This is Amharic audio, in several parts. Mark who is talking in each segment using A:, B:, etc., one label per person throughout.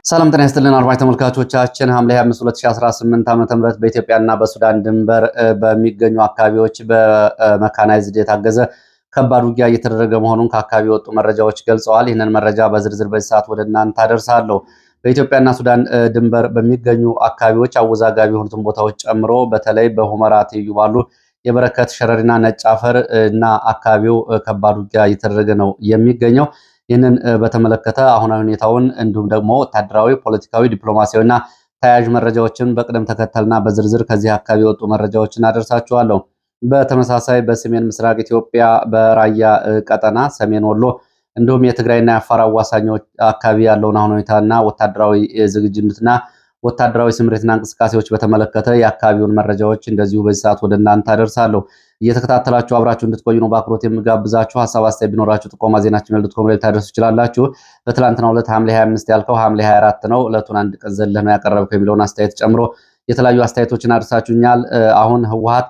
A: ሰላም ጤና ይስጥልን አድማጭ ተመልካቾቻችን ሐምሌ 25 2018 ዓ.ም በኢትዮጵያና በሱዳን ድንበር በሚገኙ አካባቢዎች በመካናይዝድ የታገዘ ከባድ ውጊያ እየተደረገ መሆኑን ከአካባቢ የወጡ መረጃዎች ገልጸዋል። ይህንን መረጃ በዝርዝር በዚህ ሰዓት ወደ እናንተ አደርሳለሁ። በኢትዮጵያና ሱዳን ድንበር በሚገኙ አካባቢዎች አወዛጋቢ የሆኑትን ቦታዎች ጨምሮ በተለይ በሁመራ ትይዩ ባሉ የበረከት ሸረሪና ነጭ አፈር እና አካባቢው ከባድ ውጊያ እየተደረገ ነው የሚገኘው። ይህንን በተመለከተ አሁናዊ ሁኔታውን እንዲሁም ደግሞ ወታደራዊ፣ ፖለቲካዊ፣ ዲፕሎማሲያዊና ተያያዥ መረጃዎችን በቅደም ተከተልና በዝርዝር ከዚህ አካባቢ የወጡ መረጃዎችን አደርሳችኋለሁ። በተመሳሳይ በሰሜን ምስራቅ ኢትዮጵያ በራያ ቀጠና፣ ሰሜን ወሎ እንዲሁም የትግራይና የአፋር አዋሳኞች አካባቢ ያለውን አሁን ሁኔታና ወታደራዊ ዝግጁነትና ወታደራዊ ስምሪትና እንቅስቃሴዎች በተመለከተ የአካባቢውን መረጃዎች እንደዚሁ በዚህ ሰዓት ወደ እናንተ አደርሳለሁ። እየተከታተላችሁ አብራችሁ እንድትቆዩ ነው በአክብሮት የምጋብዛችሁ። ሀሳብ አስተያየት ቢኖራችሁ ጥቆማ ዜናችን@gmail.com ላይ ልታደርሱ ትችላላችሁ። በትላንትናው ዕለት ሐምሌ 25 ያልከው ሐምሌ 24 ነው፣ ዕለቱን አንድ ቀን ዘለህ ነው ያቀረብከው የሚለውን አስተያየት ጨምሮ የተለያዩ አስተያየቶችን አድርሳችሁኛል። አሁን ህወሓት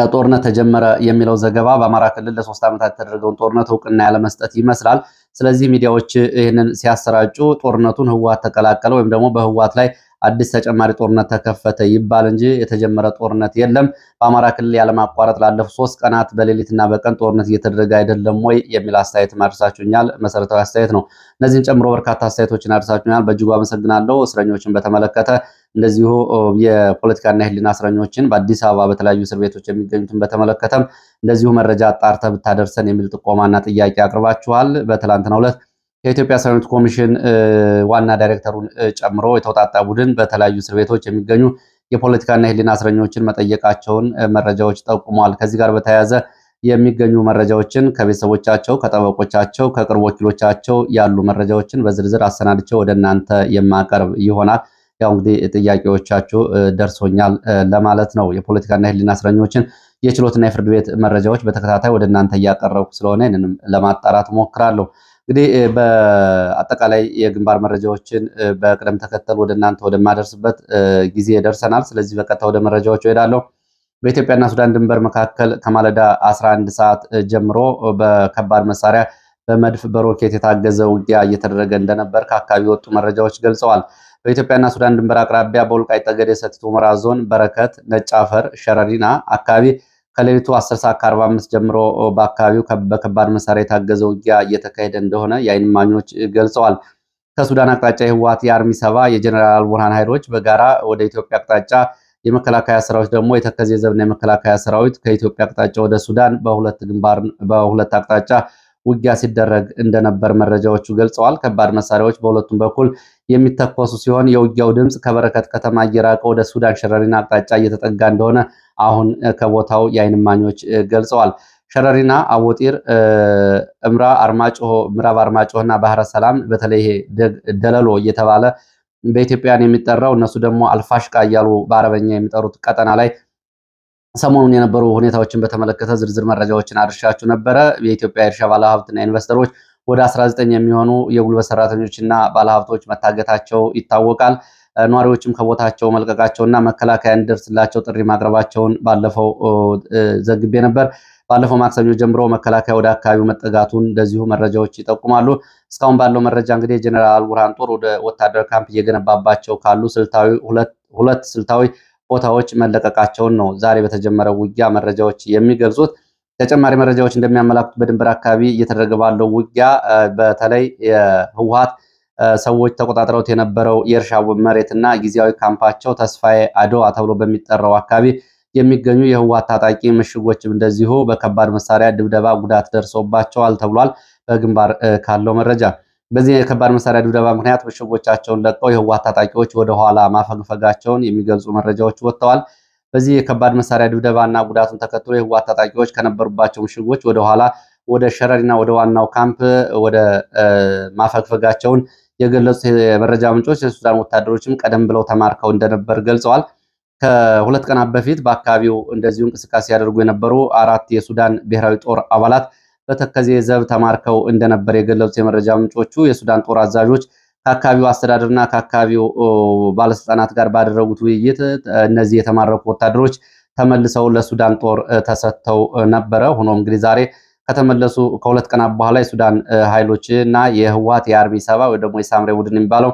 A: ጦርነት ተጀመረ የሚለው ዘገባ በአማራ ክልል ለ3 ዓመታት የተደረገውን ጦርነት እውቅና ያለመስጠት ይመስላል። ስለዚህ ሚዲያዎች ይህንን ሲያሰራጩ ጦርነቱን ህወሓት ተቀላቀለ ወይም ደግሞ በህወሓት ላይ አዲስ ተጨማሪ ጦርነት ተከፈተ ይባል እንጂ የተጀመረ ጦርነት የለም። በአማራ ክልል ያለማቋረጥ ላለፉት 3 ቀናት በሌሊትና በቀን ጦርነት እየተደረገ አይደለም ወይ የሚል አስተያየት አድርሳችሁኛል። መሰረታዊ አስተያየት ነው። እነዚህን ጨምሮ በርካታ አስተያየቶችን አድርሳችሁኛል። በእጅጉ አመሰግናለሁ። እስረኞችን በተመለከተ እንደዚሁ የፖለቲካና የህሊና እስረኞችን በአዲስ አበባ በተለያዩ እስር ቤቶች የሚገኙትን በተመለከተም እንደዚሁ መረጃ አጣርተ ብታደርሰን የሚል ጥቆማና ጥያቄ አቅርባችኋል። በትላንትናው ዕለት የኢትዮጵያ ሰራዊት ኮሚሽን ዋና ዳይሬክተሩን ጨምሮ የተውጣጣ ቡድን በተለያዩ እስር ቤቶች የሚገኙ የፖለቲካና የህሊና እስረኞችን መጠየቃቸውን መረጃዎች ጠቁመዋል። ከዚህ ጋር በተያያዘ የሚገኙ መረጃዎችን ከቤተሰቦቻቸው፣ ከጠበቆቻቸው፣ ከቅርብ ወኪሎቻቸው ያሉ መረጃዎችን በዝርዝር አሰናድቸው ወደ እናንተ የማቀርብ ይሆናል። ያው እንግዲህ ጥያቄዎቻችሁ ደርሶኛል ለማለት ነው። የፖለቲካና የህሊና እስረኞችን የችሎትና የፍርድ ቤት መረጃዎች በተከታታይ ወደ እናንተ እያቀረብኩ ስለሆነ ይህንንም ለማጣራት ሞክራለሁ። እንግዲህ በአጠቃላይ የግንባር መረጃዎችን በቅደም ተከተል ወደ እናንተ ወደማደርስበት ጊዜ ደርሰናል። ስለዚህ በቀጥታ ወደ መረጃዎች እሄዳለሁ። በኢትዮጵያና ሱዳን ድንበር መካከል ከማለዳ 11 ሰዓት ጀምሮ በከባድ መሳሪያ በመድፍ በሮኬት የታገዘ ውጊያ እየተደረገ እንደነበር ከአካባቢ ወጡ መረጃዎች ገልጸዋል። በኢትዮጵያና ሱዳን ድንበር አቅራቢያ በወልቃይት ጠገዴ ሰቲት ሁመራ ዞን በረከት ነጭ አፈር ሸረሪና አካባቢ ከሌሊቱ 10 ሰዓት ከ45 ጀምሮ በአካባቢው በከባድ መሳሪያ የታገዘ ውጊያ እየተካሄደ እንደሆነ የዓይን እማኞች ገልጸዋል። ከሱዳን አቅጣጫ የህወሓት የአርሚ 7 የጀነራል ቡርሃን ኃይሎች በጋራ ወደ ኢትዮጵያ አቅጣጫ፣ የመከላከያ ሰራዊት ደግሞ የተከዜ ዘብና የመከላከያ ሰራዊት ከኢትዮጵያ አቅጣጫ ወደ ሱዳን በሁለት አቅጣጫ ውጊያ ሲደረግ እንደነበር መረጃዎቹ ገልጸዋል። ከባድ መሳሪያዎች በሁለቱም በኩል የሚተኮሱ ሲሆን የውጊያው ድምፅ ከበረከት ከተማ እየራቀ ወደ ሱዳን ሸረሪና አቅጣጫ እየተጠጋ እንደሆነ አሁን ከቦታው የዓይን እማኞች ገልጸዋል። ሸረሪና፣ አቦጢር፣ ምዕራብ አርማጭሆና ባህረ ሰላም በተለይ ደለሎ እየተባለ በኢትዮጵያን የሚጠራው እነሱ ደግሞ አልፋሽቃ እያሉ በአረበኛ የሚጠሩት ቀጠና ላይ ሰሞኑን የነበሩ ሁኔታዎችን በተመለከተ ዝርዝር መረጃዎችን አድርሻችሁ ነበረ። የኢትዮጵያ የእርሻ ባለሀብትና ኢንቨስተሮች ወደ 19 የሚሆኑ የጉልበት ሰራተኞችና ባለሀብቶች መታገታቸው ይታወቃል። ነዋሪዎችም ከቦታቸው መልቀቃቸውና መከላከያ እንዲደርስላቸው ጥሪ ማቅረባቸውን ባለፈው ዘግቤ ነበር። ባለፈው ማክሰኞ ጀምሮ መከላከያ ወደ አካባቢው መጠጋቱን እንደዚሁ መረጃዎች ይጠቁማሉ። እስካሁን ባለው መረጃ እንግዲህ ጀነራል ቡርሃን ጦር ወደ ወታደር ካምፕ እየገነባባቸው ካሉ ሁለት ስልታዊ ቦታዎች መለቀቃቸውን ነው ዛሬ በተጀመረው ውጊያ መረጃዎች የሚገልጹት። ተጨማሪ መረጃዎች እንደሚያመላክቱት በድንበር አካባቢ እየተደረገ ባለው ውጊያ በተለይ የህወሓት ሰዎች ተቆጣጥረውት የነበረው የእርሻ መሬትና ጊዜያዊ ካምፓቸው ተስፋዬ አድዋ ተብሎ በሚጠራው አካባቢ የሚገኙ የህወሓት ታጣቂ ምሽጎችም እንደዚሁ በከባድ መሳሪያ ድብደባ ጉዳት ደርሶባቸዋል ተብሏል። በግንባር ካለው መረጃ በዚህ የከባድ መሳሪያ ድብደባ ምክንያት ምሽጎቻቸውን ለቀው የህወሓት ታጣቂዎች ወደ ኋላ ማፈግፈጋቸውን የሚገልጹ መረጃዎች ወጥተዋል። በዚህ የከባድ መሳሪያ ድብደባና ጉዳቱን ተከትሎ የህወሓት ታጣቂዎች ከነበሩባቸው ምሽጎች ወደ ኋላ ወደ ሸረሪና ወደ ዋናው ካምፕ ወደ ማፈግፈጋቸውን የገለጹት የመረጃ ምንጮች የሱዳን ወታደሮችም ቀደም ብለው ተማርከው እንደነበር ገልጸዋል። ከሁለት ቀናት በፊት በአካባቢው እንደዚሁ እንቅስቃሴ ያደርጉ የነበሩ 4 የሱዳን ብሔራዊ ጦር አባላት በተከዜ ዘብ ተማርከው እንደነበር የገለጹት የመረጃ ምንጮቹ የሱዳን ጦር አዛዦች ከአካባቢው አስተዳደርና ከአካባቢው ባለስልጣናት ጋር ባደረጉት ውይይት እነዚህ የተማረኩ ወታደሮች ተመልሰው ለሱዳን ጦር ተሰጥተው ነበረ። ሆኖም እንግዲህ ዛሬ ከተመለሱ ከሁለት ቀናት በኋላ የሱዳን ኃይሎች እና የህወሓት የአርሚ 7 ወይ ደግሞ የሳምሬ ቡድን የሚባለው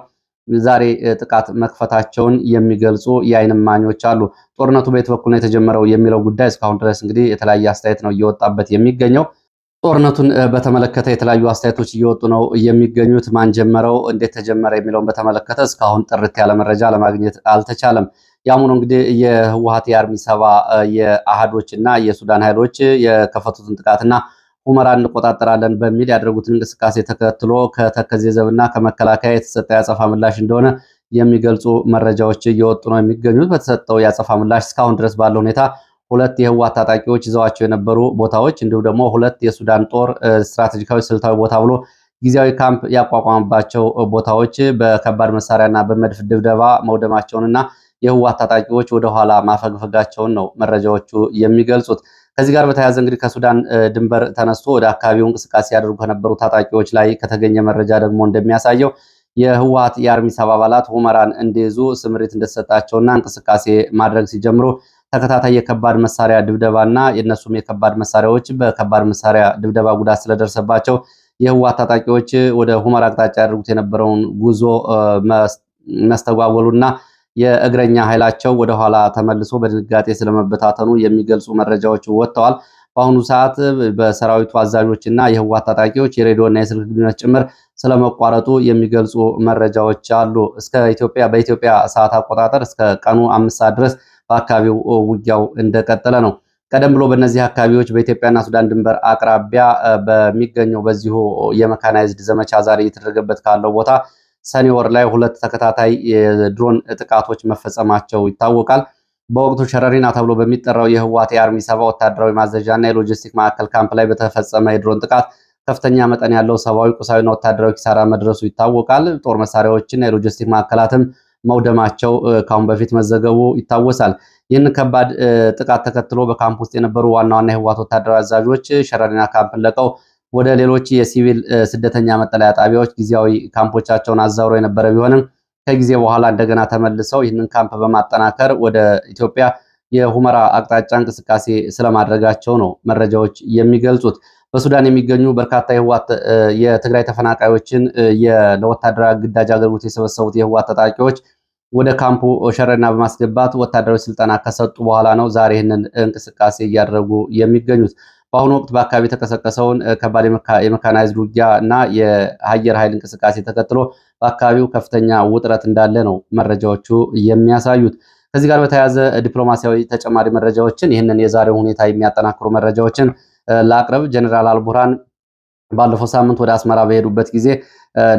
A: ዛሬ ጥቃት መክፈታቸውን የሚገልጹ የዓይን እማኞች አሉ። ጦርነቱ በየት በኩል ነው የተጀመረው የሚለው ጉዳይ እስካሁን ድረስ እንግዲህ የተለያየ አስተያየት ነው እየወጣበት የሚገኘው። ጦርነቱን በተመለከተ የተለያዩ አስተያየቶች እየወጡ ነው የሚገኙት። ማን ጀመረው፣ እንዴት ተጀመረ የሚለውን በተመለከተ እስካሁን ጥርት ያለ መረጃ ለማግኘት አልተቻለም። ያም ሆኖ እንግዲህ የህወሓት የአርሚ ሰባ የአሃዶች እና የሱዳን ኃይሎች የከፈቱትን ጥቃትና ሁመራን እንቆጣጠራለን በሚል ያደረጉትን እንቅስቃሴ ተከትሎ ከተከዜ ዘብና ከመከላከያ የተሰጠ ያጸፋ ምላሽ እንደሆነ የሚገልጹ መረጃዎች እየወጡ ነው የሚገኙት። በተሰጠው ያጸፋ ምላሽ እስካሁን ድረስ ባለው ሁኔታ ሁለት የህወሓት ታጣቂዎች ይዘዋቸው የነበሩ ቦታዎች እንዲሁም ደግሞ ሁለት የሱዳን ጦር ስትራቴጂካዊ ስልታዊ ቦታ ብሎ ጊዜያዊ ካምፕ ያቋቋመባቸው ቦታዎች በከባድ መሳሪያና በመድፍ ድብደባ መውደማቸውንና የህወሓት ታጣቂዎች ወደኋላ ማፈግፈጋቸውን ነው መረጃዎቹ የሚገልጹት። ከዚህ ጋር በተያያዘ እንግዲህ ከሱዳን ድንበር ተነስቶ ወደ አካባቢው እንቅስቃሴ ያደርጉ ከነበሩ ታጣቂዎች ላይ ከተገኘ መረጃ ደግሞ እንደሚያሳየው የህወሓት የአርሚ ሰባ አባላት ሁመራን እንዲይዙ ስምሪት እንደተሰጣቸውና እንቅስቃሴ ማድረግ ሲጀምሩ ተከታታይ የከባድ መሳሪያ ድብደባና የነሱም የከባድ መሳሪያዎች በከባድ መሳሪያ ድብደባ ጉዳት ስለደረሰባቸው የህወሓት ታጣቂዎች ወደ ሁመራ አቅጣጫ ያደርጉት የነበረውን ጉዞ መስተጓጎሉና የእግረኛ ኃይላቸው ወደኋላ ተመልሶ በድንጋጤ ስለመበታተኑ የሚገልጹ መረጃዎች ወጥተዋል። በአሁኑ ሰዓት በሰራዊቱ አዛዦችና የህወሓት ታጣቂዎች የሬዲዮና የስልክ ግንኙነት ጭምር ስለመቋረጡ የሚገልጹ መረጃዎች አሉ። በኢትዮጵያ ሰዓት አቆጣጠር እስከ ቀኑ 5 ሰዓት ድረስ በአካባቢው ውጊያው እንደቀጠለ ነው። ቀደም ብሎ በእነዚህ አካባቢዎች በኢትዮጵያና ሱዳን ድንበር አቅራቢያ በሚገኘው በዚሁ የመካናይዝድ ዘመቻ ዛሬ እየተደረገበት ካለው ቦታ ሰኔ ወር ላይ 2 ተከታታይ የድሮን ጥቃቶች መፈጸማቸው ይታወቃል። በወቅቱ ሸረሪና ተብሎ በሚጠራው የህወሓት የአርሚ ሰባ ወታደራዊ ማዘዣና የሎጂስቲክ ማዕከል ካምፕ ላይ በተፈጸመ የድሮን ጥቃት ከፍተኛ መጠን ያለው ሰብአዊ፣ ቁሳዊና ወታደራዊ ኪሳራ መድረሱ ይታወቃል። ጦር መሳሪያዎችና የሎጂስቲክ ማዕከላትም መውደማቸው ካሁን በፊት መዘገቡ ይታወሳል። ይህን ከባድ ጥቃት ተከትሎ በካምፕ ውስጥ የነበሩ ዋና ዋና የህወሓት ወታደራዊ አዛዦች ሸረሪና ካምፕን ለቀው ወደ ሌሎች የሲቪል ስደተኛ መጠለያ ጣቢያዎች ጊዜያዊ ካምፖቻቸውን አዛውረው የነበረ ቢሆንም ከጊዜ በኋላ እንደገና ተመልሰው ይህንን ካምፕ በማጠናከር ወደ ኢትዮጵያ የሁመራ አቅጣጫ እንቅስቃሴ ስለማድረጋቸው ነው መረጃዎች የሚገልጹት። በሱዳን የሚገኙ በርካታ የትግራይ ተፈናቃዮችን ለወታደራዊ ግዳጅ አገልግሎት የሰበሰቡት የህወሓት ታጣቂዎች ወደ ካምፑ ሸረሪና በማስገባት ወታደራዊ ስልጠና ከሰጡ በኋላ ነው ዛሬ ይህንን እንቅስቃሴ እያደረጉ የሚገኙት። በአሁኑ ወቅት በአካባቢ የተቀሰቀሰውን ከባድ የመካናይዝድ ውጊያ እና የአየር ኃይል እንቅስቃሴ ተከትሎ በአካባቢው ከፍተኛ ውጥረት እንዳለ ነው መረጃዎቹ የሚያሳዩት። ከዚህ ጋር በተያያዘ ዲፕሎማሲያዊ ተጨማሪ መረጃዎችን ይህንን የዛሬው ሁኔታ የሚያጠናክሩ መረጃዎችን ለአቅረብ ጀነራል አልቡርሃን ባለፈው ሳምንት ወደ አስመራ በሄዱበት ጊዜ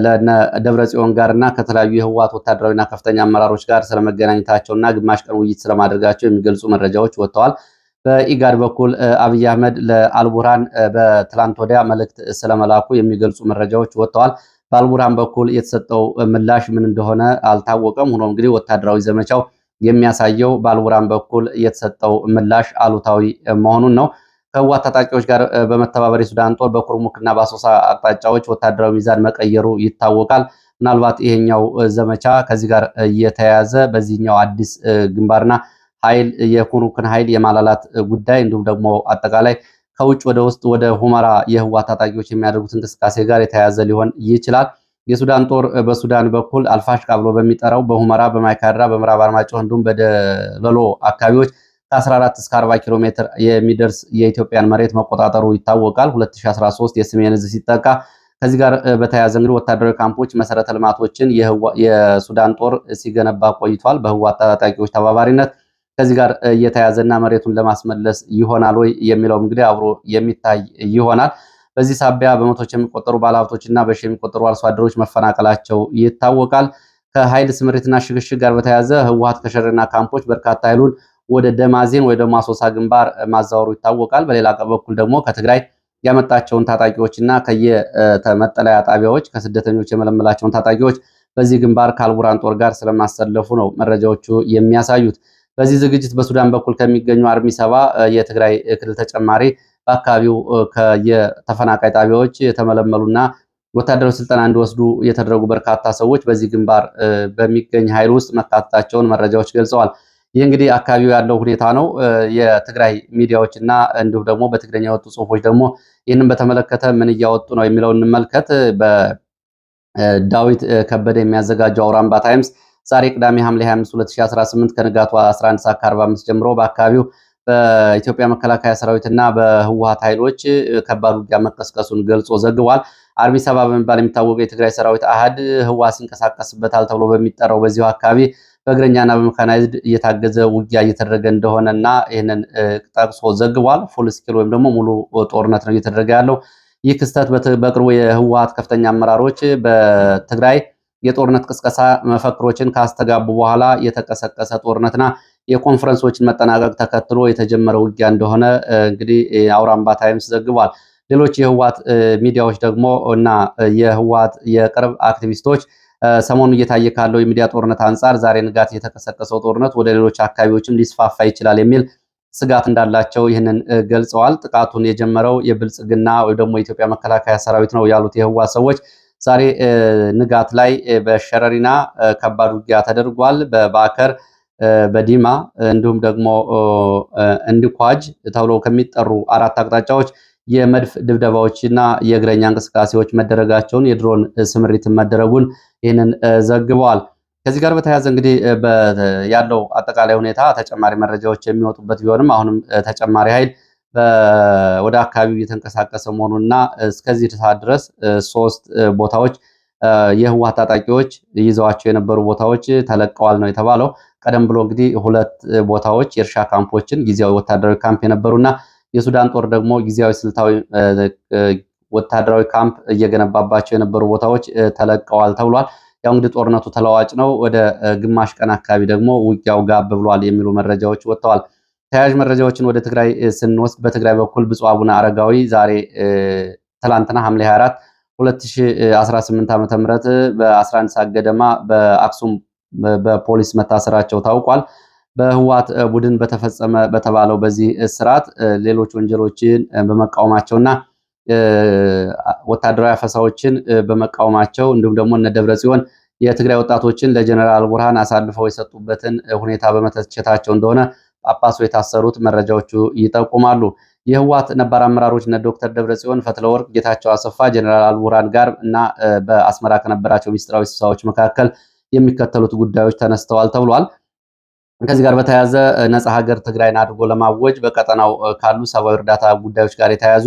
A: ለደብረ ጽዮን ጋርና ከተለያዩ የህወሓት ወታደራዊና ከፍተኛ አመራሮች ጋር ስለመገናኘታቸውና ግማሽ ቀን ውይይት ስለማድረጋቸው የሚገልጹ መረጃዎች ወጥተዋል። በኢጋድ በኩል አብይ አህመድ ለአልቡርሃን በትላንት ወዲያ መልእክት ስለመላኩ የሚገልጹ መረጃዎች ወጥተዋል። በአልቡርሃን በኩል የተሰጠው ምላሽ ምን እንደሆነ አልታወቀም። ሆኖም እንግዲህ ወታደራዊ ዘመቻው የሚያሳየው በአልቡርሃን በኩል የተሰጠው ምላሽ አሉታዊ መሆኑን ነው። ከህወሓት ታጣቂዎች ጋር በመተባበር የሱዳን ጦር በኩርሙክና በአሶሳ አቅጣጫዎች ወታደራዊ ሚዛን መቀየሩ ይታወቃል። ምናልባት ይሄኛው ዘመቻ ከዚህ ጋር እየተያያዘ በዚህኛው አዲስ ግንባርና ኃይል የኩርሙክን ኃይል የማላላት ጉዳይ እንዲሁም ደግሞ አጠቃላይ ከውጭ ወደ ውስጥ ወደ ሁመራ የህወሓት ታጣቂዎች የሚያደርጉት እንቅስቃሴ ጋር የተያያዘ ሊሆን ይችላል። የሱዳን ጦር በሱዳን በኩል አልፋሽቃ ብሎ በሚጠራው በሁመራ፣ በማይካድራ፣ በምዕራብ አርማጭሆ እንዲሁም በደለሎ አካባቢዎች ከ14 እስከ 40 ኪሎ ሜትር የሚደርስ የኢትዮጵያን መሬት መቆጣጠሩ ይታወቃል። 2013 የሰሜን ዕዝ ሲጠቃ ከዚህ ጋር በተያያዘ እንግዲህ ወታደራዊ ካምፖች፣ መሰረተ ልማቶችን የሱዳን ጦር ሲገነባ ቆይቷል በህወሓት ታጣቂዎች ተባባሪነት። ከዚህ ጋር እየተያዘና መሬቱን ለማስመለስ ይሆናል ወይ የሚለውም እንግዲህ አብሮ የሚታይ ይሆናል። በዚህ ሳቢያ በመቶዎች የሚቆጠሩ ባለሀብቶችና በሺ የሚቆጠሩ አርሶ አደሮች መፈናቀላቸው ይታወቃል። ከኃይል ስምሪትና ሽግሽግ ጋር በተያያዘ ህወሓት ከሸረሪና ካምፖች በርካታ ኃይሉን ወደ ደማዜን ወይ ደግሞ አሶሳ ግንባር ማዛወሩ ይታወቃል። በሌላ በኩል ደግሞ ከትግራይ ያመጣቸውን ታጣቂዎችና ከየመጠለያ ጣቢያዎች ከስደተኞች የመለመላቸውን ታጣቂዎች በዚህ ግንባር ከአልቡርሃን ጦር ጋር ስለማሰለፉ ነው መረጃዎቹ የሚያሳዩት። በዚህ ዝግጅት በሱዳን በኩል ከሚገኙ አርሚ ሰባ የትግራይ ክልል ተጨማሪ በአካባቢው ከየተፈናቃይ ጣቢያዎች የተመለመሉና ወታደራዊ ስልጠና እንዲወስዱ የተደረጉ በርካታ ሰዎች በዚህ ግንባር በሚገኝ ኃይል ውስጥ መካተታቸውን መረጃዎች ገልጸዋል። ይህ እንግዲህ አካባቢው ያለው ሁኔታ ነው። የትግራይ ሚዲያዎች እና እንዲሁም ደግሞ በትግረኛ የወጡ ጽሁፎች ደግሞ ይህንን በተመለከተ ምን እያወጡ ነው የሚለውን እንመልከት። ዳዊት ከበደ የሚያዘጋጀው አውራምባ ታይምስ ዛሬ ቅዳሜ ሐምሌ 25 2018 ከንጋቱ 11 ሰዓት ከ45 ጀምሮ በአካባቢው በኢትዮጵያ መከላከያ ሰራዊትና በህወሓት ኃይሎች ከባድ ውጊያ መቀስቀሱን ገልጾ ዘግቧል። አርሚ ሰባ በመባል የሚታወቀው የትግራይ ሰራዊት አሃድ ህወሓት ሲንቀሳቀስበታል ተብሎ በሚጠራው በዚሁ አካባቢ በእግረኛና በመካናይዝድ እየታገዘ ውጊያ እየተደረገ እንደሆነና ይህንን ጠቅሶ ዘግቧል። ፉል ስኪል ወይም ደግሞ ሙሉ ጦርነት ነው እየተደረገ ያለው። ይህ ክስተት በቅርቡ የህወሓት ከፍተኛ አመራሮች በትግራይ የጦርነት ቅስቀሳ መፈክሮችን ካስተጋቡ በኋላ የተቀሰቀሰ ጦርነትና የኮንፈረንሶችን መጠናቀቅ ተከትሎ የተጀመረ ውጊያ እንደሆነ እንግዲህ አውራምባ ታይምስ ዘግቧል። ሌሎች የህወሓት ሚዲያዎች ደግሞ እና የህወሓት የቅርብ አክቲቪስቶች ሰሞኑ እየታየ ካለው የሚዲያ ጦርነት አንጻር ዛሬ ንጋት የተቀሰቀሰው ጦርነት ወደ ሌሎች አካባቢዎችም ሊስፋፋ ይችላል የሚል ስጋት እንዳላቸው ይህንን ገልጸዋል። ጥቃቱን የጀመረው የብልጽግና ወይ ደግሞ የኢትዮጵያ መከላከያ ሰራዊት ነው ያሉት የህወሓት ሰዎች ዛሬ ንጋት ላይ በሸረሪና ከባድ ውጊያ ተደርጓል። በባከር በዲማ እንዲሁም ደግሞ እንዲኳጅ ተብለው ከሚጠሩ 4 አቅጣጫዎች የመድፍ ድብደባዎችና የእግረኛ እንቅስቃሴዎች መደረጋቸውን የድሮን ስምሪት መደረጉን ይህንን ዘግበዋል። ከዚህ ጋር በተያያዘ እንግዲህ ያለው አጠቃላይ ሁኔታ ተጨማሪ መረጃዎች የሚወጡበት ቢሆንም አሁንም ተጨማሪ ኃይል ወደ አካባቢው እየተንቀሳቀሰ መሆኑና እስከዚህ ሰዓት ድረስ 3 ቦታዎች የህወሓት ታጣቂዎች ይዘዋቸው የነበሩ ቦታዎች ተለቀዋል ነው የተባለው። ቀደም ብሎ እንግዲህ 2 ቦታዎች የእርሻ ካምፖችን ጊዜያዊ ወታደራዊ ካምፕ የነበሩና የሱዳን ጦር ደግሞ ጊዜያዊ ስልታዊ ወታደራዊ ካምፕ እየገነባባቸው የነበሩ ቦታዎች ተለቀዋል ተብሏል። ያው እንግዲህ ጦርነቱ ተለዋጭ ነው። ወደ ግማሽ ቀን አካባቢ ደግሞ ውጊያው ጋብ ብሏል የሚሉ መረጃዎች ወጥተዋል። ተያያዥ መረጃዎችን ወደ ትግራይ ስንወስድ በትግራይ በኩል ብፁዕ አቡነ አረጋዊ ዛሬ ትላንትና ሐምሌ 24 2018 ዓ.ም በ11 ሰዓት ገደማ በአክሱም በፖሊስ መታሰራቸው ታውቋል። በህወሓት ቡድን በተፈጸመ በተባለው በዚህ እስራት ሌሎች ወንጀሎችን በመቃወማቸውና ወታደራዊ አፈሳዎችን በመቃወማቸው እንዲሁም ደግሞ እነ ደብረ ጽዮን የትግራይ ወጣቶችን ለጀነራል ቡርሃን አሳልፈው የሰጡበትን ሁኔታ በመተቸታቸው እንደሆነ ጳጳሱ የታሰሩት መረጃዎቹ ይጠቁማሉ። የህወሓት ነባር አመራሮች እነ ዶክተር ደብረ ጽዮን ፈትለወርቅ፣ ጌታቸው አሰፋ ጀነራል ቡርሃን ጋር እና በአስመራ ከነበራቸው ሚስጥራዊ ስብሰባዎች መካከል የሚከተሉት ጉዳዮች ተነስተዋል ተብሏል። ከዚህ ጋር በተያያዘ ነጻ ሀገር ትግራይን አድርጎ ለማወጅ በቀጠናው ካሉ ሰብአዊ እርዳታ ጉዳዮች ጋር የተያያዙ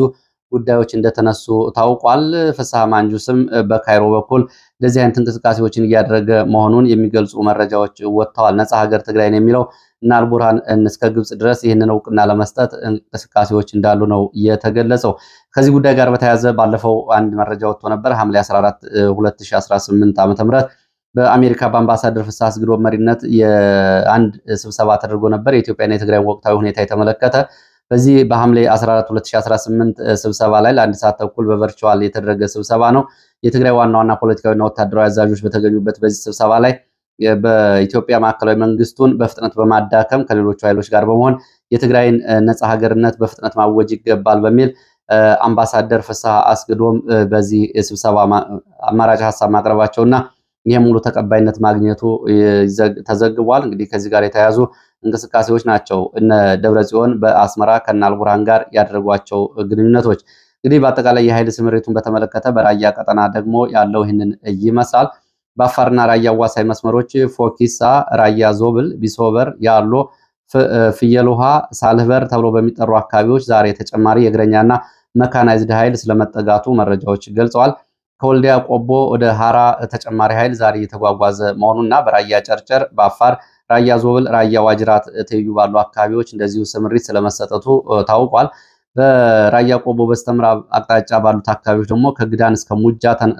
A: ጉዳዮች እንደተነሱ ታውቋል። ፍስሐ ማንጁስም በካይሮ በኩል እንደዚህ አይነት እንቅስቃሴዎችን እያደረገ መሆኑን የሚገልጹ መረጃዎች ወጥተዋል። ነጻ ሀገር ትግራይን የሚለው እና አልቡርሃን እስከ ግብጽ ድረስ ይህንን እውቅና ለመስጠት እንቅስቃሴዎች እንዳሉ ነው የተገለጸው። ከዚህ ጉዳይ ጋር በተያያዘ ባለፈው አንድ መረጃ ወጥቶ ነበር። ሐምሌ 14 2018 ዓ.ም በአሜሪካ በአምባሳደር ፍስሐ አስገዶም መሪነት የአንድ ስብሰባ ተደርጎ ነበር፣ የኢትዮጵያና የትግራይ ወቅታዊ ሁኔታ የተመለከተ። በዚህ በሐምሌ 14 2018 ስብሰባ ላይ ለ1 ሰዓት ተኩል በቨርቹዋል የተደረገ ስብሰባ ነው። የትግራይ ዋና ዋና ፖለቲካዊና ወታደራዊ አዛዦች በተገኙበት በዚህ ስብሰባ ላይ በኢትዮጵያ ማዕከላዊ መንግስቱን በፍጥነት በማዳከም ከሌሎቹ ኃይሎች ጋር በመሆን የትግራይን ነጻ ሀገርነት በፍጥነት ማወጅ ይገባል በሚል አምባሳደር ፍስሐ አስገዶም በዚህ ስብሰባ አማራጭ ሀሳብ ማቅረባቸውና ይህ ሙሉ ተቀባይነት ማግኘቱ ተዘግቧል። እንግዲህ ከዚህ ጋር የተያያዙ እንቅስቃሴዎች ናቸው እነ ደብረጽዮን በአስመራ ከአልቡርሃን ጋር ያደረጓቸው ግንኙነቶች። እንግዲህ በአጠቃላይ የኃይል ስምሪቱን በተመለከተ በራያ ቀጠና ደግሞ ያለው ይህንን ይመስላል። በአፋርና ራያ አዋሳኝ መስመሮች ፎኪሳ፣ ራያ ዞብል፣ ቢሶበር፣ ያሎ፣ ፍየል ውሃ፣ ሳልህበር ተብሎ በሚጠሩ አካባቢዎች ዛሬ ተጨማሪ የእግረኛና መካናይዝድ ኃይል ስለመጠጋቱ መረጃዎች ገልጸዋል። ከወልዲያ ቆቦ ወደ ሐራ ተጨማሪ ኃይል ዛሬ እየተጓጓዘ መሆኑና በራያ ጨርጨር፣ በአፋር ራያ ዞብል፣ ራያ ዋጅራት ትይዩ ባሉ አካባቢዎች እንደዚሁ ስምሪት ስለመሰጠቱ ታውቋል። በራያ ቆቦ በስተምዕራብ አቅጣጫ ባሉት አካባቢዎች ደግሞ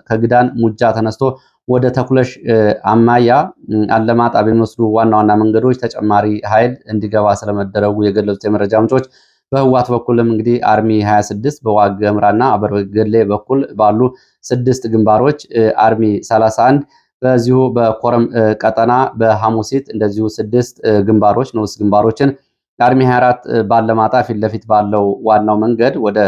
A: ከግዳን ሙጃ ተነስቶ ወደ ተኩለሽ አማያ አለማጣ በሚወስዱ ዋና ዋና መንገዶች ተጨማሪ ኃይል እንዲገባ ስለመደረጉ የገለጹት የመረጃ ምንጮች በህወሓት በኩልም እንግዲህ አርሚ 26 በዋግ ኽምራና አበርገሌ በኩል ባሉ 6 ግንባሮች አርሚ 31 በዚሁ በኮረም ቀጠና በሐሙሲት እንደዚሁ 6 ግንባሮች ንዑስ ግንባሮችን አርሚ 24 ባለማጣ ፊት ለፊት ባለው ዋናው መንገድ ወደ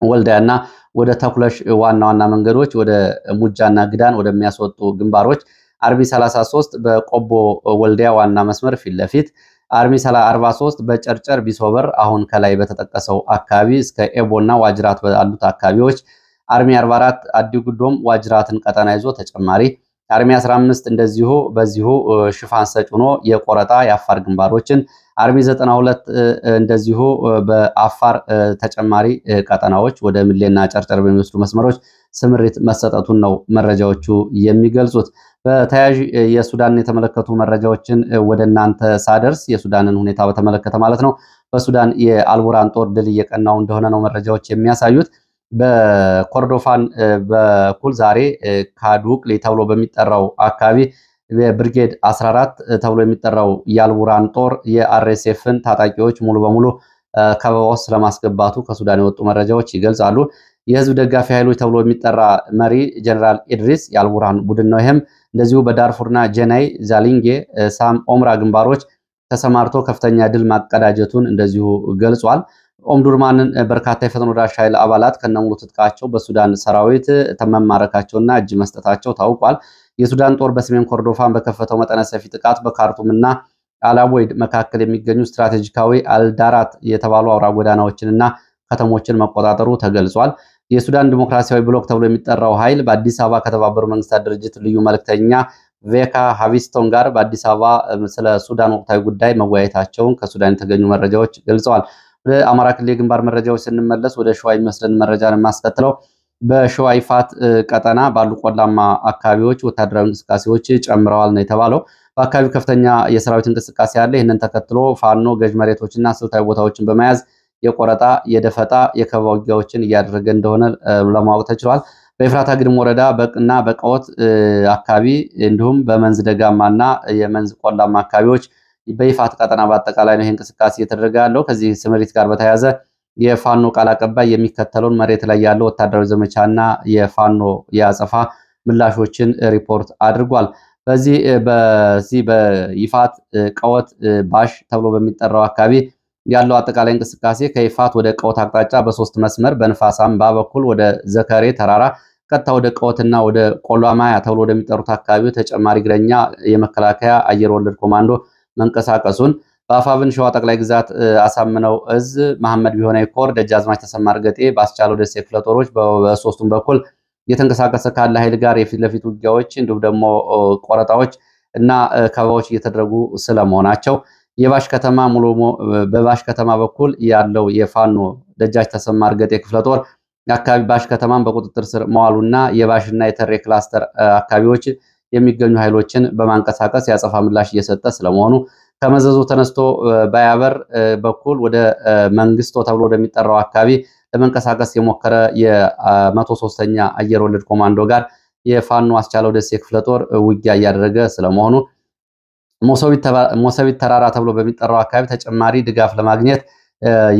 A: ወልዳያና ወደ ተኩለሽ ዋና ዋና መንገዶች ወደ ሙጃና ግዳን ወደሚያስወጡ ግንባሮች አርሚ 33 በቆቦ ወልዲያ ዋና መስመር ፊት ለፊት አርሚ 43 በጨርጨር ቢሶበር አሁን ከላይ በተጠቀሰው አካባቢ እስከ ኤቦና ዋጅራት ባሉት አካባቢዎች አርሚ 44 አዲጉዶም ዋጅራትን ቀጠና ይዞ ተጨማሪ አርሚ 15 እንደዚሁ በዚሁ ሽፋን ሰጭ ሆኖ የቆረጣ የአፋር ግንባሮችን አርሚ 92 እንደዚሁ በአፋር ተጨማሪ ቀጠናዎች ወደ ምሌና ጨርጨር በሚወስዱ መስመሮች ስምሪት መሰጠቱን ነው መረጃዎቹ የሚገልጹት። በተያያዥ የሱዳንን የተመለከቱ መረጃዎችን ወደ እናንተ ሳደርስ የሱዳንን ሁኔታ በተመለከተ ማለት ነው። በሱዳን የአልቡራን ጦር ድል እየቀናው እንደሆነ ነው መረጃዎች የሚያሳዩት። በኮርዶፋን በኩል ዛሬ ካዱቅሊ ተብሎ በሚጠራው አካባቢ ብርጌድ 14 ተብሎ የሚጠራው የአልቡራን ጦር የአርኤስኤፍን ታጣቂዎች ሙሉ በሙሉ ከበባ ውስጥ ለማስገባቱ ከሱዳን የወጡ መረጃዎች ይገልጻሉ። የህዝብ ደጋፊ ኃይሎች ተብሎ የሚጠራ መሪ ጀነራል ኢድሪስ የአልቡራን ቡድን ነው። ይህም እንደዚሁ በዳርፉርና ጀናይ፣ ዛሊንጌ፣ ሳም ኦምራ ግንባሮች ተሰማርቶ ከፍተኛ ድል ማቀዳጀቱን እንደዚሁ ገልጿል። ኦምዱርማንን በርካታ የፈጥኖ ደራሽ ኃይል አባላት ከነሙሉ ትጥቃቸው በሱዳን ሰራዊት መማረካቸውና እጅ መስጠታቸው ታውቋል። የሱዳን ጦር በሰሜን ኮርዶፋን በከፈተው መጠነ ሰፊ ጥቃት በካርቱምና አላቦይድ መካከል የሚገኙ ስትራቴጂካዊ አልዳራት የተባሉ አውራ ጎዳናዎችንና ከተሞችን መቆጣጠሩ ተገልጿል። የሱዳን ዲሞክራሲያዊ ብሎክ ተብሎ የሚጠራው ኃይል በአዲስ አበባ ከተባበሩት መንግስታት ድርጅት ልዩ መልእክተኛ ቬካ ሃቪስቶን ጋር በአዲስ አበባ ስለ ሱዳን ወቅታዊ ጉዳይ መወያየታቸውን ከሱዳን የተገኙ መረጃዎች ገልጸዋል። ወደ አማራ ክልል የግንባር መረጃዎች ስንመለስ ወደ ሸዋ የሚወስደን መረጃን የማስከትለው በሸዋ ይፋት ቀጠና ባሉ ቆላማ አካባቢዎች ወታደራዊ እንቅስቃሴዎች ጨምረዋል ነው የተባለው። በአካባቢው ከፍተኛ የሰራዊት እንቅስቃሴ አለ። ይህንን ተከትሎ ፋኖ ገዥ መሬቶችና ስልታዊ ቦታዎችን በመያዝ የቆረጣ የደፈጣ የከበባ ውጊያዎችን እያደረገ እንደሆነ ለማወቅ ተችሏል። በኤፍራታ ግድም ወረዳ በቅና በቀወት አካባቢ እንዲሁም በመንዝ ደጋማና የመንዝ ቆላማ አካባቢዎች በይፋት ቀጠና በአጠቃላይ ነው ይህ እንቅስቃሴ እየተደረገ ያለው። ከዚህ ስምሪት ጋር በተያያዘ የፋኖ ቃል አቀባይ የሚከተለውን መሬት ላይ ያለው ወታደራዊ ዘመቻና የፋኖ የአጸፋ ምላሾችን ሪፖርት አድርጓል። በዚህ በይፋት ቀወት ባሽ ተብሎ በሚጠራው አካባቢ ያለው አጠቃላይ እንቅስቃሴ ከይፋት ወደ ቀወት አቅጣጫ በሶስት መስመር በንፋስ አምባ በኩል ወደ ዘከሬ ተራራ ቀጥታ ወደ ቀወትና ወደ ቆላማያ ተብሎ ወደሚጠሩት አካባቢው ተጨማሪ እግረኛ የመከላከያ አየር ወለድ ኮማንዶ መንቀሳቀሱን በአፋብን ሸዋ ጠቅላይ ግዛት አሳምነው እዝ መሐመድ ቢሆነኝ ኮር ደጃዝማች ተሰማ እርገጤ ባስቻለው ደሴ ክፍለ ጦሮች በሶስቱም በኩል እየተንቀሳቀሰ ካለ ኃይል ጋር የፊት ለፊት ውጊያዎች እንዲሁም ደግሞ ቆረጣዎች እና ከበባዎች እየተደረጉ ስለመሆናቸው የባሽ ከተማ በባሽ ከተማ በኩል ያለው የፋኖ ደጃች ተሰማ እርገጤ ክፍለ ጦር አካባቢ ባሽ ከተማን በቁጥጥር ስር መዋሉና የባሽና የተሬ ክላስተር አካባቢዎች የሚገኙ ኃይሎችን በማንቀሳቀስ ያጸፋ ምላሽ እየሰጠ ስለመሆኑ ከመዘዙ ተነስቶ ባያበር በኩል ወደ መንግስቶ ተብሎ ወደሚጠራው አካባቢ ለመንቀሳቀስ የሞከረ የ103ኛ አየር ወለድ ኮማንዶ ጋር የፋኖ አስቻለው ደሴ ክፍለ ጦር ውጊያ እያደረገ ስለመሆኑ ሞሰቢት ተራራ ተብሎ በሚጠራው አካባቢ ተጨማሪ ድጋፍ ለማግኘት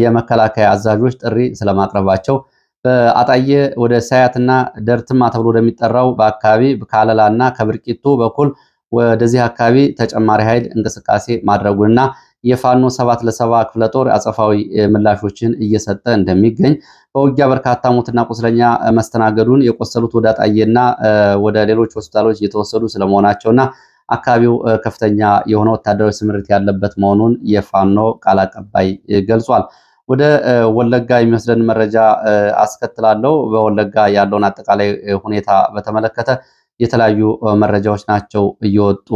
A: የመከላከያ አዛዦች ጥሪ ስለማቅረባቸው በአጣየ ወደ ሳያትና ደርትማ ተብሎ ወደሚጠራው በአካባቢ ካለላና ከብርቂቱ በኩል ወደዚህ አካባቢ ተጨማሪ ኃይል እንቅስቃሴ ማድረጉንና የፋኖ 7 ለ7 ክፍለ ጦር አጸፋዊ ምላሾችን እየሰጠ እንደሚገኝ በውጊያ በርካታ ሞትና ቁስለኛ መስተናገዱን የቆሰሉት ወደ አጣየና ወደ ሌሎች ሆስፒታሎች እየተወሰዱ ስለመሆናቸውና አካባቢው ከፍተኛ የሆነ ወታደራዊ ስምሪት ያለበት መሆኑን የፋኖ ቃል አቀባይ ገልጿል። ወደ ወለጋ የሚወስደን መረጃ አስከትላለሁ። በወለጋ ያለውን አጠቃላይ ሁኔታ በተመለከተ የተለያዩ መረጃዎች ናቸው እየወጡ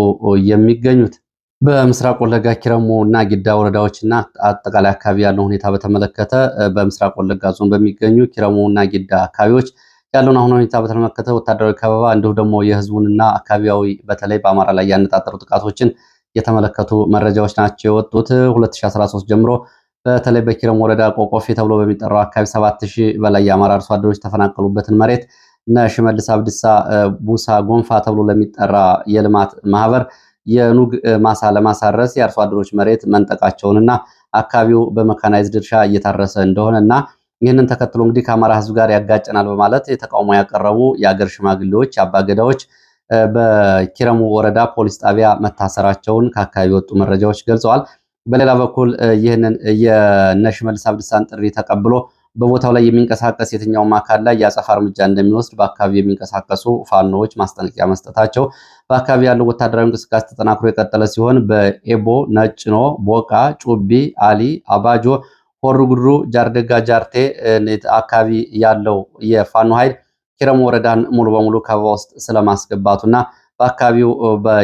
A: የሚገኙት። በምስራቅ ወለጋ ኪረሙ እና ጊዳ ወረዳዎችና አጠቃላይ አካባቢ ያለው ሁኔታ በተመለከተ በምስራቅ ወለጋ ዞን በሚገኙ ኪረሙ እና ጊዳ አካባቢዎች ያለውን አሁን ሁኔታ በተመለከተ ወታደራዊ ከበባ እንዲሁም ደግሞ የህዝቡንና አካባቢያዊ በተለይ በአማራ ላይ ያነጣጠሩ ጥቃቶችን የተመለከቱ መረጃዎች ናቸው የወጡት። 2013 ጀምሮ በተለይ በኪረሙ ወረዳ ቆቆፌ ተብሎ በሚጠራው አካባቢ 7000 በላይ የአማራ አርሶ አደሮች ተፈናቀሉበትን መሬት እና ሽመልስ አብዲሳ ቡሳ ጎንፋ ተብሎ ለሚጠራ የልማት ማህበር የኑግ ማሳ ለማሳረስ የአርሶ አደሮች መሬት መንጠቃቸውንና አካባቢው በመካናይዝድ እርሻ እየታረሰ እንደሆነና ይህንን ተከትሎ እንግዲህ ከአማራ ህዝብ ጋር ያጋጨናል በማለት የተቃውሞ ያቀረቡ የአገር ሽማግሌዎች፣ አባገዳዎች በኪረሙ ወረዳ ፖሊስ ጣቢያ መታሰራቸውን ከአካባቢ የወጡ መረጃዎች ገልጸዋል። በሌላ በኩል ይህንን የሽመልስ አብዲሳን ጥሪ ተቀብሎ በቦታው ላይ የሚንቀሳቀስ የትኛውም አካል ላይ የአጸፋ እርምጃ እንደሚወስድ በአካባቢ የሚንቀሳቀሱ ፋኖዎች ማስጠንቀቂያ መስጠታቸው፣ በአካባቢ ያለው ወታደራዊ እንቅስቃሴ ተጠናክሮ የቀጠለ ሲሆን በኤቦ፣ ነጭኖ፣ ቦቃ፣ ጩቢ፣ አሊ፣ አባጆ፣ ሆሩ ጉድሩ፣ ጃርደጋ፣ ጃርቴ አካባቢ ያለው የፋኖ ኃይል ኪረሙ ወረዳን ሙሉ በሙሉ ከበባ ውስጥ ስለማስገባቱና በአካባቢው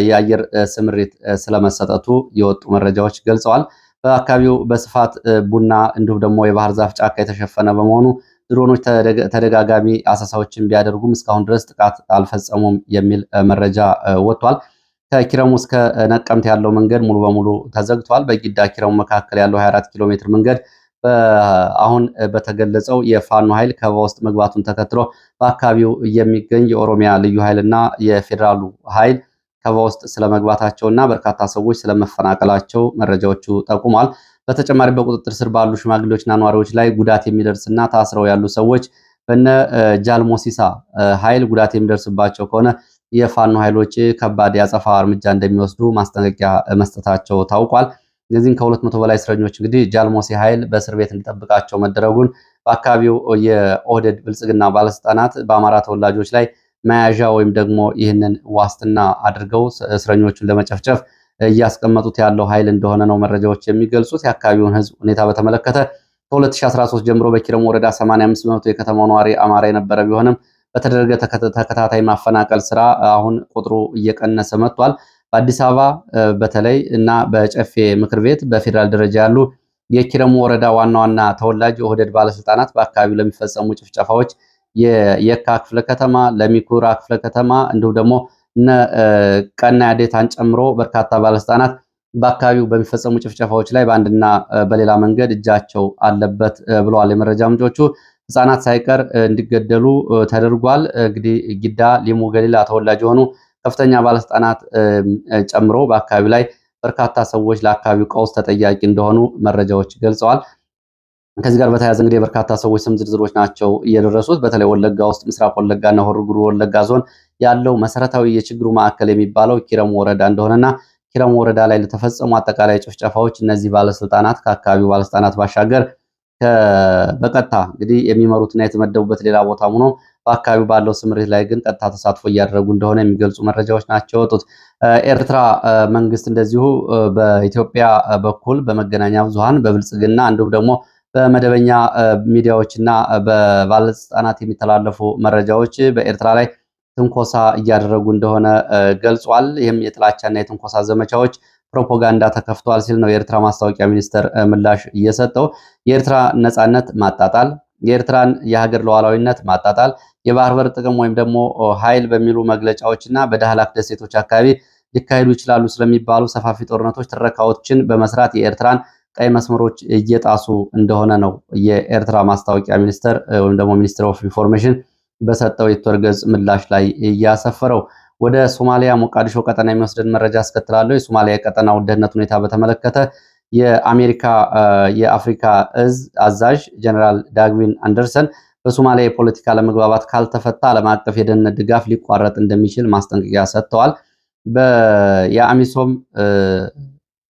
A: የአየር ስምሪት ስለመሰጠቱ የወጡ መረጃዎች ገልጸዋል። በአካባቢው በስፋት ቡና እንዲሁም ደግሞ የባህር ዛፍ ጫካ የተሸፈነ በመሆኑ ድሮኖች ተደጋጋሚ አሰሳዎችን ቢያደርጉም እስካሁን ድረስ ጥቃት አልፈጸሙም የሚል መረጃ ወጥቷል። ከኪረሙ እስከ ነቀምት ያለው መንገድ ሙሉ በሙሉ ተዘግቷል። በጊዳ ኪረሙ መካከል ያለው 24 ኪሎ ሜትር መንገድ አሁን በተገለጸው የፋኖ ኃይል ከበባ ውስጥ መግባቱን ተከትሎ በአካባቢው የሚገኝ የኦሮሚያ ልዩ ኃይልና የፌዴራሉ ኃይል ከበባ ውስጥ ስለመግባታቸውና በርካታ ሰዎች ስለመፈናቀላቸው መረጃዎቹ ጠቁሟል። በተጨማሪ በቁጥጥር ስር ባሉ ሽማግሌዎችና ነዋሪዎች ላይ ጉዳት የሚደርስና ታስረው ያሉ ሰዎች በነ ጃልሞሲሳ ኃይል ጉዳት የሚደርስባቸው ከሆነ የፋኖ ኃይሎች ከባድ ያጸፋ እርምጃ እንደሚወስዱ ማስጠንቀቂያ መስጠታቸው ታውቋል። እነዚህን ከ200 በላይ እስረኞች እንግዲህ ጃልሞሲ ኃይል በእስር ቤት እንዲጠብቃቸው መደረጉን በአካባቢው የኦህዴድ ብልጽግና ባለስልጣናት በአማራ ተወላጆች ላይ መያዣ ወይም ደግሞ ይህንን ዋስትና አድርገው እስረኞቹን ለመጨፍጨፍ እያስቀመጡት ያለው ኃይል እንደሆነ ነው መረጃዎች የሚገልጹት። የአካባቢውን ሕዝብ ሁኔታ በተመለከተ ከ2013 ጀምሮ በኪረሙ ወረዳ 85 በመቶ የከተማው ነዋሪ አማራ የነበረ ቢሆንም በተደረገ ተከታታይ ማፈናቀል ስራ አሁን ቁጥሩ እየቀነሰ መጥቷል። በአዲስ አበባ በተለይ እና በጨፌ ምክር ቤት በፌዴራል ደረጃ ያሉ የኪረሙ ወረዳ ዋና ዋና ተወላጅ የኦህዴድ ባለስልጣናት በአካባቢው ለሚፈጸሙ ጭፍጨፋዎች የየካ ክፍለ ከተማ፣ ለሚኩራ ክፍለ ከተማ እንዲሁም ደግሞ ቀና ያዴታን ጨምሮ በርካታ ባለስልጣናት በአካባቢው በሚፈጸሙ ጭፍጨፋዎች ላይ በአንድና በሌላ መንገድ እጃቸው አለበት ብለዋል የመረጃ ምንጮቹ። ህፃናት ሳይቀር እንዲገደሉ ተደርጓል። እንግዲህ ጊዳ ሊሙ ገሊላ ተወላጅ የሆኑ ከፍተኛ ባለስልጣናት ጨምሮ በአካባቢው ላይ በርካታ ሰዎች ለአካባቢው ቀውስ ተጠያቂ እንደሆኑ መረጃዎች ገልጸዋል። ከዚህ ጋር በተያያዘ እንግዲህ የበርካታ ሰዎች ስም ዝርዝሮች ናቸው እየደረሱት። በተለይ ወለጋ ውስጥ ምስራቅ ወለጋና ሆሮ ጉዱሩ ወለጋ ዞን ያለው መሰረታዊ የችግሩ ማዕከል የሚባለው ኪረሙ ወረዳ እንደሆነና ኪረሙ ወረዳ ላይ ለተፈጸሙ አጠቃላይ ጭፍጨፋዎች እነዚህ ባለስልጣናት ከአካባቢው ባለስልጣናት ባሻገር በቀጥታ እንግዲህ የሚመሩትና የተመደቡበት ሌላ ቦታ ሆኖ በአካባቢው ባለው ስምሪት ላይ ግን ቀጥታ ተሳትፎ እያደረጉ እንደሆነ የሚገልጹ መረጃዎች ናቸው የወጡት። ኤርትራ መንግስት እንደዚሁ በኢትዮጵያ በኩል በመገናኛ ብዙሃን በብልጽግና እንዲሁም ደግሞ በመደበኛ ሚዲያዎችና በባለስልጣናት የሚተላለፉ መረጃዎች በኤርትራ ላይ ትንኮሳ እያደረጉ እንደሆነ ገልጿል። ይህም የጥላቻና የትንኮሳ ዘመቻዎች ፕሮፓጋንዳ ተከፍቷል ሲል ነው የኤርትራ ማስታወቂያ ሚኒስቴር ምላሽ እየሰጠው። የኤርትራ ነጻነት ማጣጣል፣ የኤርትራን የሀገር ሉዓላዊነት ማጣጣል፣ የባህር በር ጥቅም ወይም ደግሞ ኃይል በሚሉ መግለጫዎችና በዳህላክ ደሴቶች አካባቢ ሊካሄዱ ይችላሉ ስለሚባሉ ሰፋፊ ጦርነቶች ትረካዎችን በመስራት የኤርትራን ቀይ መስመሮች እየጣሱ እንደሆነ ነው የኤርትራ ማስታወቂያ ሚኒስቴር ወይም ደግሞ ሚኒስትሪ ኦፍ ኢንፎርሜሽን በሰጠው የትዊተር ገጽ ምላሽ ላይ እያሰፈረው። ወደ ሶማሊያ ሞቃዲሾ ቀጠና የሚወስደን መረጃ አስከትላለሁ። የሶማሊያ የቀጠናው ደህንነት ሁኔታ በተመለከተ የአሜሪካ የአፍሪካ እዝ አዛዥ ጀነራል ዳግዊን አንደርሰን በሶማሊያ የፖለቲካ ለመግባባት ካልተፈታ ዓለም አቀፍ የደህንነት ድጋፍ ሊቋረጥ እንደሚችል ማስጠንቀቂያ ሰጥተዋል። የአሚሶም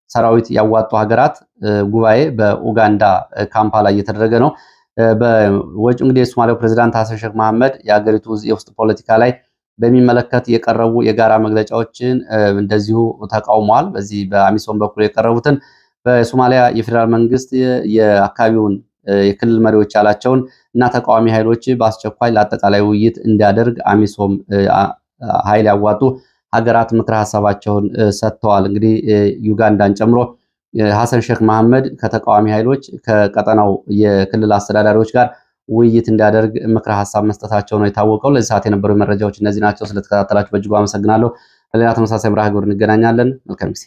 A: ሰራዊት ያዋጡ ሀገራት ጉባኤ በኡጋንዳ ካምፓላ እየተደረገ ነው። በወጪው እንግዲህ የሶማሊያው ፕሬዝዳንት ሐሰን ሼክ መሐመድ የሀገሪቱ የውስጥ ፖለቲካ ላይ በሚመለከት የቀረቡ የጋራ መግለጫዎችን እንደዚሁ ተቃውመዋል። በዚህ በአሚሶም በኩል የቀረቡትን በሶማሊያ የፌዴራል መንግስት የአካባቢውን የክልል መሪዎች ያላቸውን እና ተቃዋሚ ኃይሎች በአስቸኳይ ለአጠቃላይ ውይይት እንዲያደርግ አሚሶም ኃይል ያዋጡ ሀገራት ምክረ ሀሳባቸውን ሰጥተዋል። እንግዲህ ዩጋንዳን ጨምሮ ሐሰን ሼክ መሐመድ ከተቃዋሚ ኃይሎች ከቀጠናው የክልል አስተዳዳሪዎች ጋር ውይይት እንዲያደርግ ምክረ ሀሳብ መስጠታቸው ነው የታወቀው። ለዚህ ሰዓት የነበሩ መረጃዎች እነዚህ ናቸው። ስለተከታተላችሁ በእጅጉ አመሰግናለሁ። በሌላ ተመሳሳይ መርሃ ግብር እንገናኛለን። መልካም ጊዜ